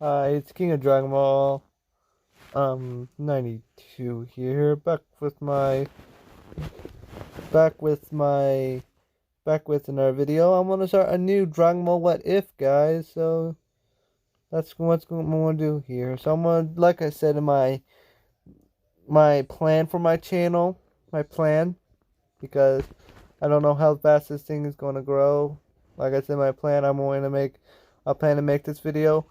Hi, it's King of Dragon Ball, 92 here, back with my, back with another video. I'm gonna start a new Dragon Ball What If, guys, so that's what I'm gonna do here. So I'm gonna, like I said in my plan for my channel, my plan, because I don't know how fast this thing is gonna grow. Like I said, my plan, I plan to make this video.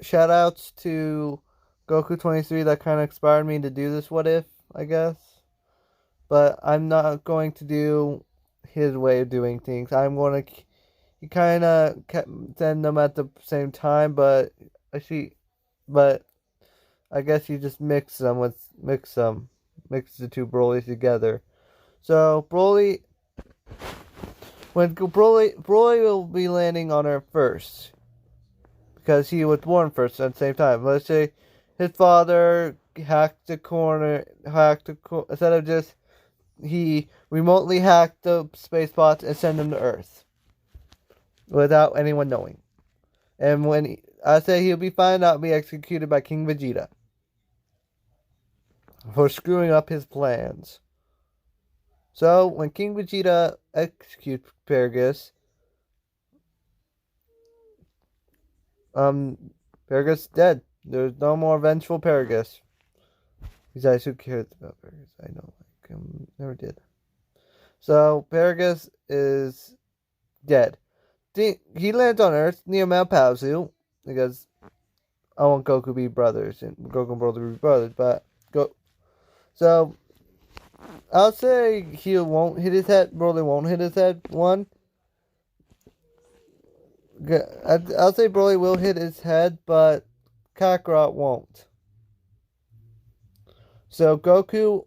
Shout outs to Goku 23 that kind of inspired me to do this what if, I guess. But I'm not going to do his way of doing things. I'm going to he kind of send them at the same time, actually but I guess you just mix the two Broly's together. So Broly will be landing on Earth first because he was born first at the same time. Let's say his father instead of just he remotely hacked the space pods and sent them to Earth without anyone knowing. And I say he'll be found out and be executed by King Vegeta for screwing up his plans. So when King Vegeta executes Paragus, Paragus dead. There's no more vengeful Paragus. Besides, who cares about Paragus? I know, never did. So Paragus is dead. He lands on Earth near Mount Paozu because I want Goku to be brothers and Goku and Broly to be brothers. But so I'll say he won't hit his head. Broly won't hit his head. I'll say Broly will hit his head, but Kakarot won't. So Goku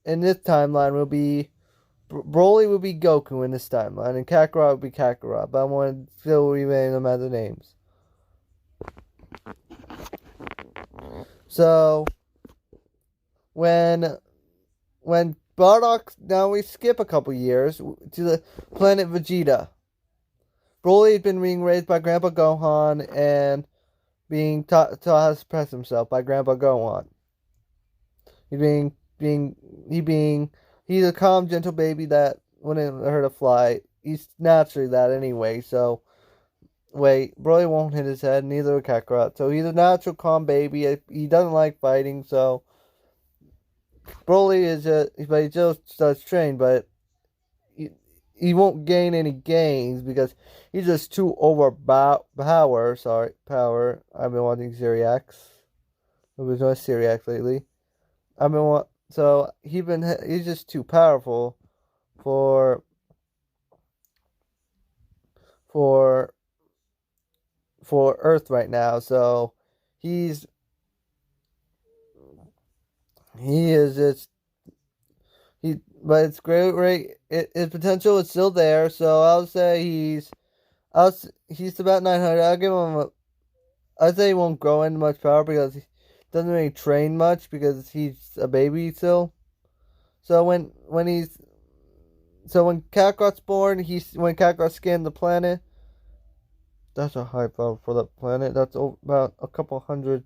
in this timeline will be Broly will be Goku in this timeline, and Kakarot will be Kakarot. But I'm going to still rename them as the names. So when Bardock, now we skip a couple years to the planet Vegeta. Broly had been being raised by Grandpa Gohan and being taught how to express himself by Grandpa Gohan. He's a calm, gentle baby that wouldn't hurt a fly. He's naturally that anyway. So Broly won't hit his head. Neither will Kakarot. So he's a natural, calm baby. He doesn't like fighting. So Broly but he just does train, but he won't gain any gains because he's just too power. I've been watching Series X. I've been watching Series X lately. So he's just too powerful for for Earth right now. So he is just but it's great. His potential is still there. So I'll say he's about 900. I'll give him I'd say he won't grow into much power because he doesn't really train much because he's a baby still. So when Kakarot's born, when Kakarot scanned the planet. That's a high power for that planet. That's about a couple hundred.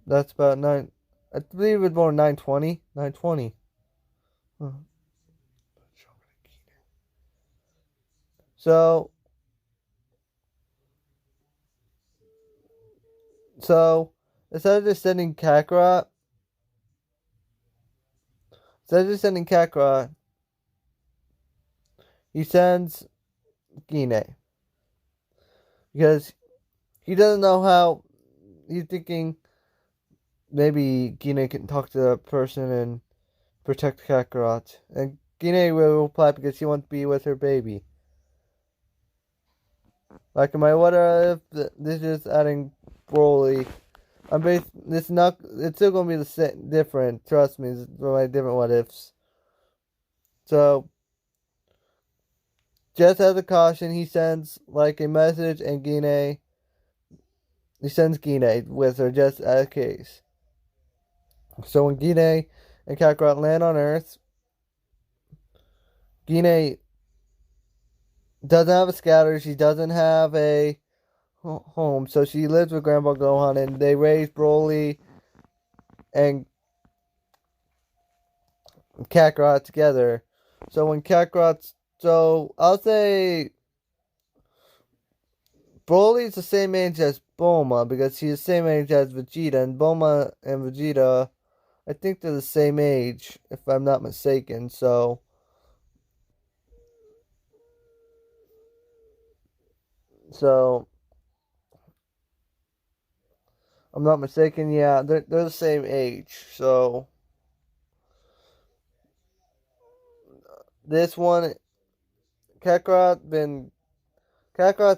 That's about nine. I believe it was born 920. 920. Huh. So instead of just sending Kakarot, he sends Gine. Because he doesn't know how. He's thinking maybe Gine can talk to that person and protect Kakarot. And Gine will reply because she wants to be with her baby. Like in my what if, this is adding Broly. It's still gonna be the same, different. Trust me, it's my different what ifs. So, just as a caution, he sends like a message, and he sends Gine with her just as a case. So when Gine and Kakarot land on Earth, Gine doesn't have a scatter. She doesn't have a home, so she lives with Grandpa Gohan, and they raise Broly and Kakarot together. So when Kakarot's I'll say Broly's the same age as Bulma because she's the same age as Vegeta, and Bulma and Vegeta, I think they're the same age, if I'm not mistaken. So I'm not mistaken. Yeah, they're the same age. So this one, Kakarot's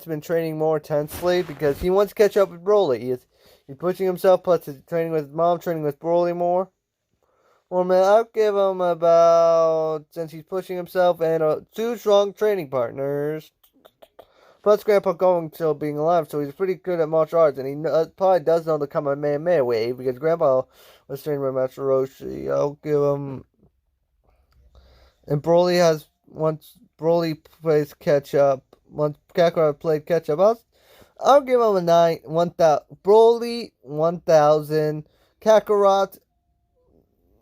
been training more intensely because he wants to catch up with Broly. He's pushing himself, plus he's training with his mom, training with Broly more. Well, man, I'll give him about, since he's pushing himself, and two strong training partners. Plus, Grandpa going still being alive, so he's pretty good at martial arts, and he probably does know the Kamehameha wave because Grandpa was trained by Master Roshi. I'll give him. And Broly has, once Broly plays catch up, once Kakarot played catch up, I'll give him a 1,000. Broly 1,000, Kakarot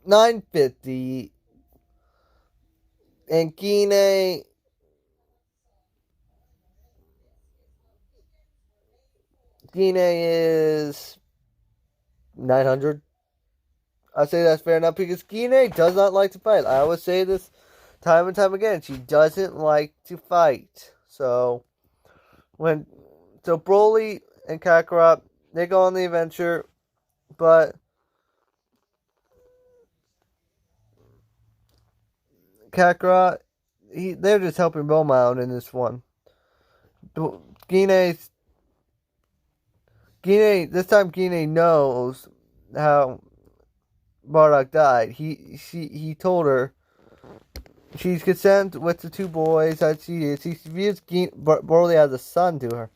950, and Gine is 900. I say that's fair enough because Gine does not like to fight. I always say this time and time again. She doesn't like to fight. When so Broly and Kakarot, they go on the adventure, but Kakarot, they're just helping Bulma out in this one. Gine, this time Gine knows how Bardock died. He told her she's content with the two boys that she is. She views Broly as a son to her,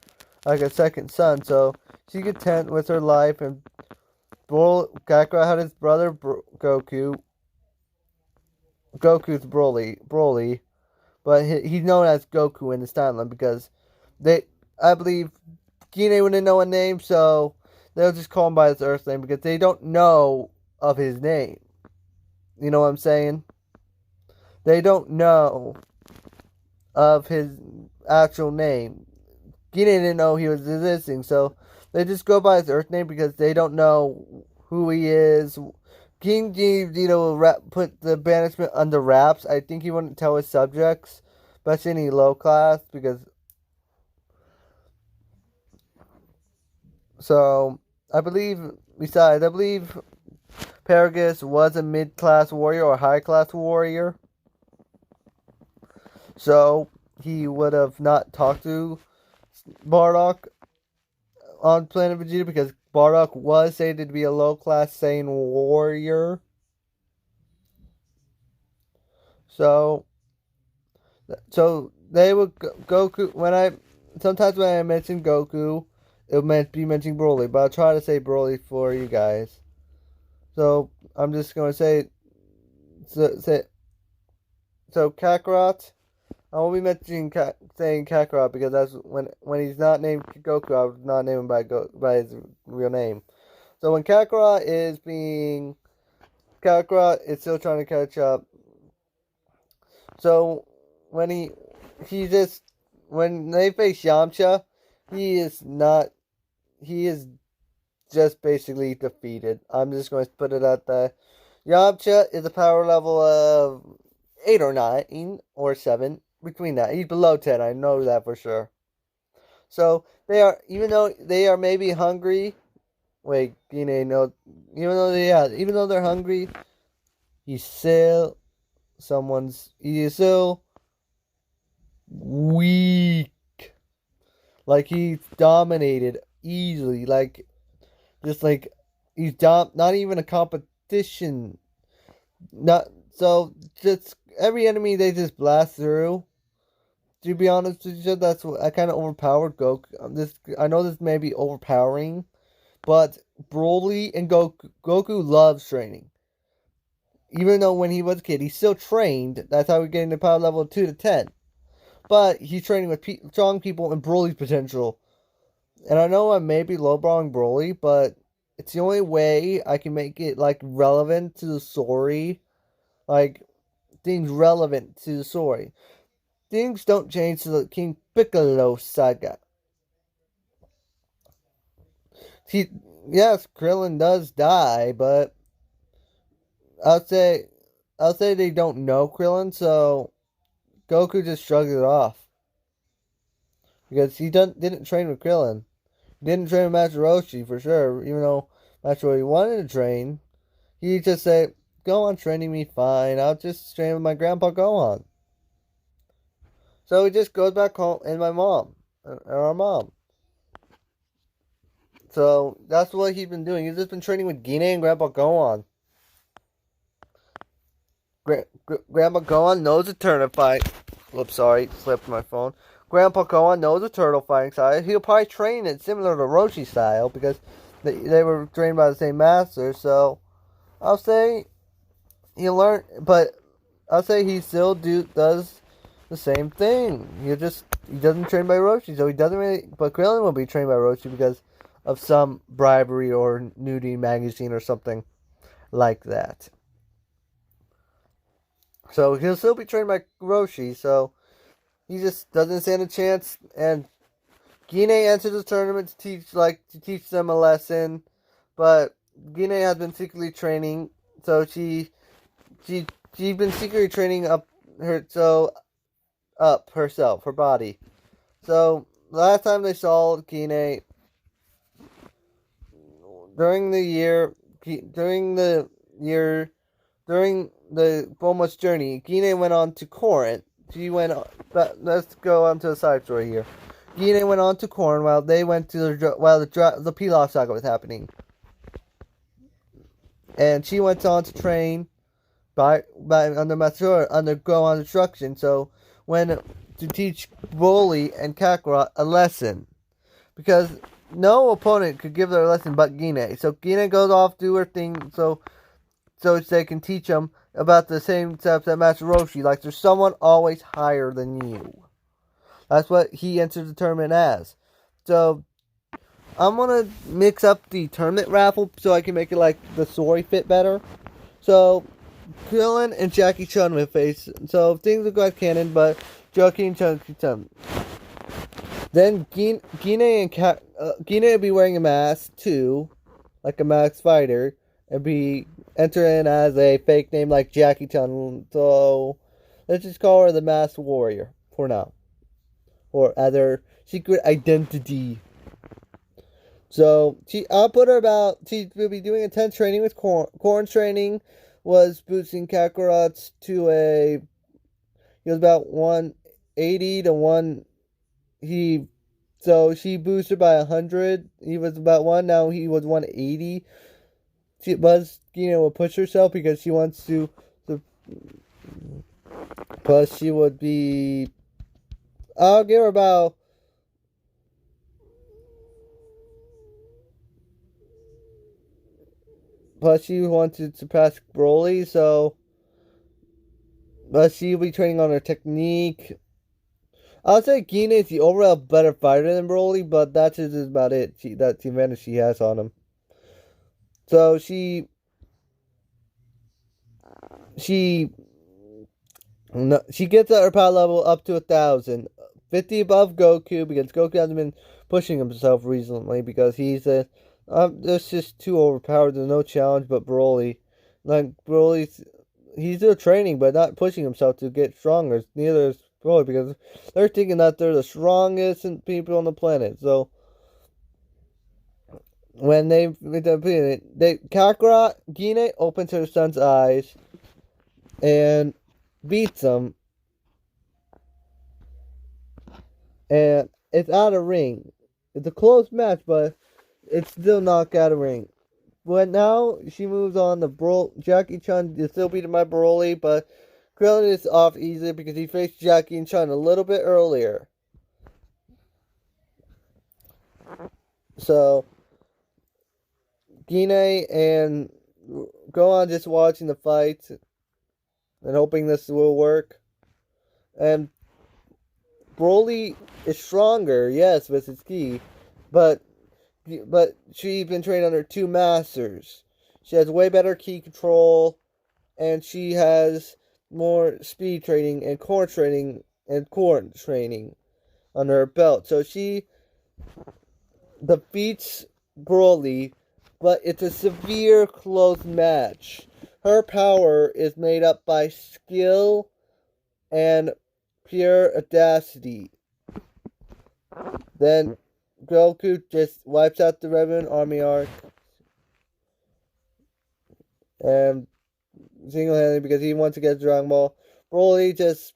like a second son. So she's content with her life. And Kakarot had his brother Goku. Goku's Broly, but he's known as Goku in this timeline because I believe, Gine wouldn't know a name, so they'll just call him by his Earth name because they don't know of his name. You know what I'm saying? They don't know of his actual name. Gine didn't know he was existing, so they just go by his Earth name because they don't know who he is. King Vegeta put the banishment under wraps. I think he wouldn't tell his subjects, especially any low class, because. So I believe Paragus was a mid-class warrior or high-class warrior. So he would have not talked to Bardock on Planet Vegeta because Bardock was stated to be a low-class Saiyan warrior. So they would Goku sometimes when I mention Goku, it meant be mentioning Broly, but I'll try to say Broly for you guys. So I'm just gonna say Kakarot. I won't be mentioning saying Kakarot because that's when he's not named Goku, I would not name him by his real name. So when Kakarot is still trying to catch up. So when when they face Yamcha, he is just basically defeated. I'm just going to put it at that. Yamcha is a power level of 8 or 9 or 7. Between that. He's below 10. I know that for sure. So even though they are maybe hungry. Wait, Gine, no. Even though they're hungry, he is still weak. Like he's dominated easily. He's not even a competition. Just every enemy they just blast through. To be honest with you, that's what I kind of overpowered Goku. I know this may be overpowering, but Broly and Goku loves training. Even though when he was a kid, he still trained. That's how we're getting the power level 2 to 10. but he's training with strong people and Broly's potential. And I know I may be lowballing Broly, but it's the only way I can make it like relevant to the story, like things relevant to the story. Things don't change to the King Piccolo saga. He, yes, Krillin does die, but I'll say I'll say they don't know Krillin, so Goku just shrugged it off because he didn't train with Krillin. He didn't train with Master Roshi for sure, even though Master Roshi wanted to train. He just said, "Go on training me, fine. I'll just train with my grandpa Gohan." So he just goes back home and my mom and our mom. So that's what he's been doing. He's just been training with Gine and Grandpa Gohan. Grandpa Gohan knows the turtle fight. Whoops, sorry, slipped my phone. Grandpa Gohan knows the turtle fighting style. He'll probably train it similar to Roshi style because they were trained by the same master. So I'll say he learned, but I'll say he still does the same thing. He doesn't train by Roshi, so he doesn't really. But Krillin will be trained by Roshi because of some bribery or nudity magazine or something like that. So he'll still be trained by Roshi. So he just doesn't stand a chance. And Gine entered the tournament to teach them a lesson, but Gine has been secretly training. So she she's been secretly training up herself, her body. So last time they saw Gine during the year during the Bulma's journey, Gine went on to Corinth. But let's go on to the side story here. Gine went on to Corinth while they went to the Pilaf saga was happening, and she went on to train by under Gohan's instruction. So when to teach Broly and Kakarot a lesson, because no opponent could give their lesson but Gine. So Gine goes off do her thing. So they can teach them about the same steps that Master Roshi. Like there's someone always higher than you. That's what he entered the tournament as. So I'm gonna mix up the tournament raffle so I can make it like the story fit better. So Krillin and Jackie Chun will face. So things will go like canon, but Jackie and Chun. Then Gine will be wearing a mask too, like a masked fighter, and be entering as a fake name like Jackie Chun. So let's just call her the Masked Warrior for now, or as her secret identity. So I'll put her she will be doing intense training with Corn's training was boosting Kakarot's to he was about 180 to 1. So she boosted by 100. He was about 1. Now he was 180. Will push herself because she wants to. Plus, she would be. I'll give her about. Plus, she wants to surpass Broly, so. But she'll be training on her technique. I'll say Gine is the overall better fighter than Broly, but that's just about it. That's the advantage she has on him. So she gets her power level up to 1,000, 50 above Goku because Goku hasn't been pushing himself recently because he's that's just too overpowered. There's no challenge but Broly. Like he's still training but not pushing himself to get stronger. Neither is Broly because they're thinking that they're the strongest people on the planet. So when Kakarot Gine opens her son's eyes and beats him, and it's out of ring. It's a close match, but it's still not out of ring. But now she moves on to Jackie Chun is still beating my Broly, but Krillin is off easily because he faced Jackie and Chun a little bit earlier. So Gine and Gohan just watching the fight and hoping this will work. And Broly is stronger, yes, with his ki, but she's been trained under two masters. She has way better ki control, and she has more speed training and core training under her belt. So she defeats Broly, but it's a severe close match. Her power is made up by skill and pure audacity. Then Goku just wipes out the Red Moon Army arc and single-handedly because he wants to get Dragon Ball. Broly just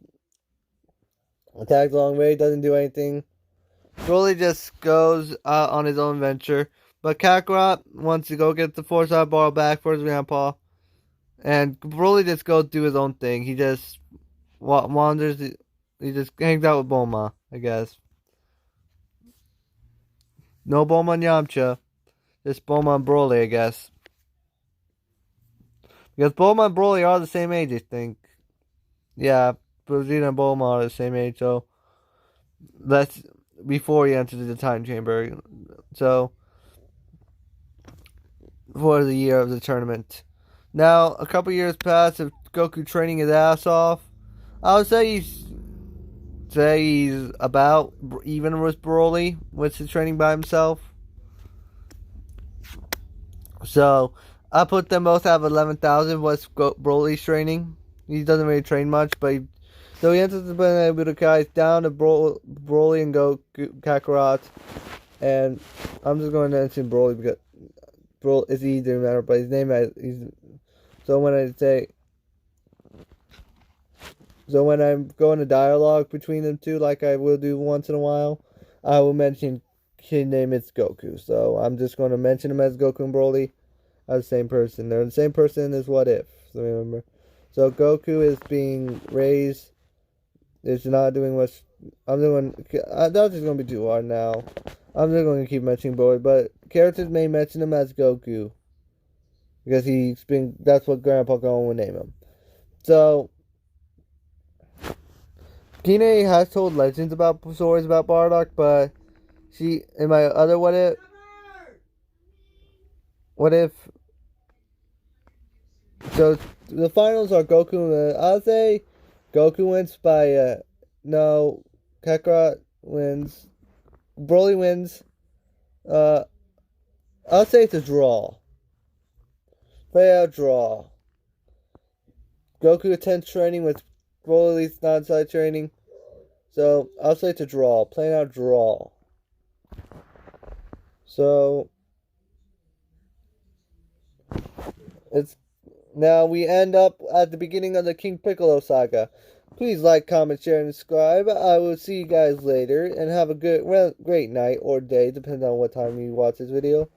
attacks along the way, doesn't do anything. Broly just goes on his own venture. But Kakarot wants to go get the Force Ball back for his grandpa. And Broly just goes do his own thing. He just wanders. He just hangs out with Bulma, I guess. No Bulma and Yamcha. Just Bulma and Broly, I guess. Because Bulma and Broly are the same age, I think. Yeah, Vegeta and Bulma are the same age, so that's before he enters the time chamber. So, for the year of the tournament. Now, a couple years pass of Goku training his ass off. I would say he's about even with Broly with his training by himself. So, I put them both at 11,000 with Broly's training. He doesn't really train much, but so he enters the Budokai down to Broly and Goku Kakarot. And I'm just going to mention Broly because Broly is easy to remember, but his name is. So when I'm going to dialogue between them two, like I will do once in a while, I will mention his name is Goku. So I'm just going to mention him as Goku and Broly as the same person. They're the same person as What If. So remember. So Goku is being raised. It's not doing much. That's just going to be too hard now. I'm just going to keep mentioning Broly, but characters may mention him as Goku. Because that's what Grandpa Gohan would name him. So, Kine has told legends about stories about Bardock, but in my other what if, so the finals are Goku, I'll say Goku wins by, no, Kakarot wins, Broly wins, I'll say it's a draw. Play out draw. Goku attends training with Broly's non-side training. So, I'll say it's a draw. Play out draw. So, now we end up at the beginning of the King Piccolo saga. Please like, comment, share, and subscribe. I will see you guys later, and have a great night or day, depending on what time you watch this video.